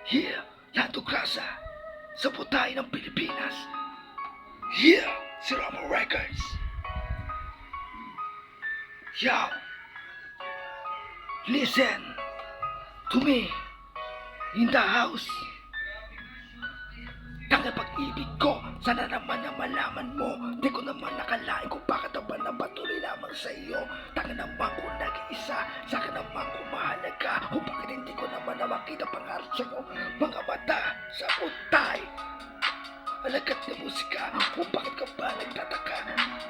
Yeah, Lando Grasa, sa putay ng Pilipinas. Yeah, si Ramo Records. Yo, listen to me in the house. Tanga pag-ibig ko, sana naman na malaman mo. Di ko naman nakalain kung bakit ang panabatuloy lamang sa iyo. Tanga naman kung nag-iisa, saka naman kung mahalaga. Kung bakit hindi ko naman na makita pangarap sa iyo. Mga mata sa utay, alagat na musika, kung bakit ka ba nagtataka.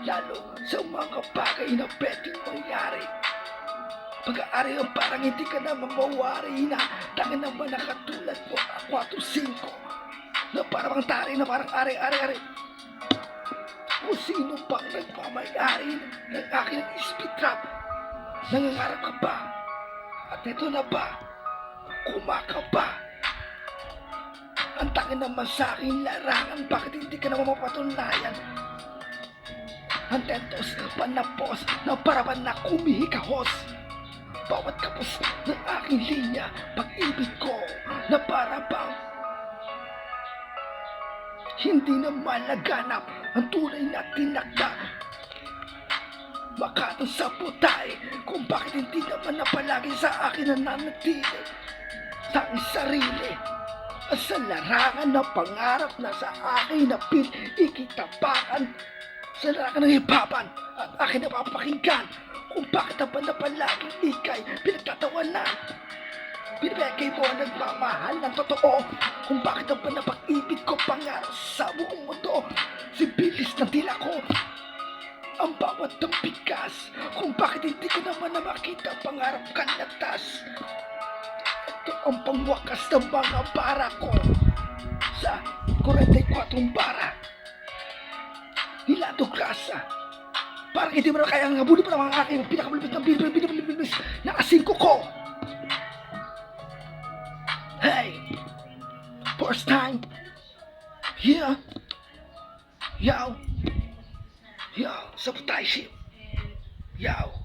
Lalo sa mga bagay na pwedeng mangyari. Pag-aari ang parang hindi ka na mamawari na. Tanga naman na katulad mo, 4-5 na parang tari na parang ari-ari-ari. Kung sino bang nagmamayari ng aking speed trap? Nangangarap ka ba? At ito na ba? Kumaka ba? Ang tangin naman sa aking larangan, bakit hindi ka naman mapatunayan? Ang tentos, panapos, na parapan na kumihikahos. Bawat kapos ng aking linya, pag-ibig ko na para bang hindi na malaganap ang tunay na tinakda. Makatang sa putay kung bakit hindi naman na palagi sa akin nananatili tanging sarili at sa larangan ng pangarap na sa akin na pinikitapakan sa larangan ng hipapan at akin na papakinggan kung bakit naman na palaging ikay pinagtatawanan. Binibigay mo ang nagmamahal ng totoo. Kung bakit ang panapag-ibig ko pangarap sa buong mundo. Si bilis ng dila ko, ang bawat ng bigas. Kung bakit hindi ko naman na makita ang pangarap kanatas. Ito ang pangwakas ng mga bara ko sa 44 bara. Lando Grasa, parang hindi mo na kaya ang habulin pa ng mga aking pinakamalabit ng binibilis na kasingko ko. Hey, first time, yeah, yo, sa patay ship, yo.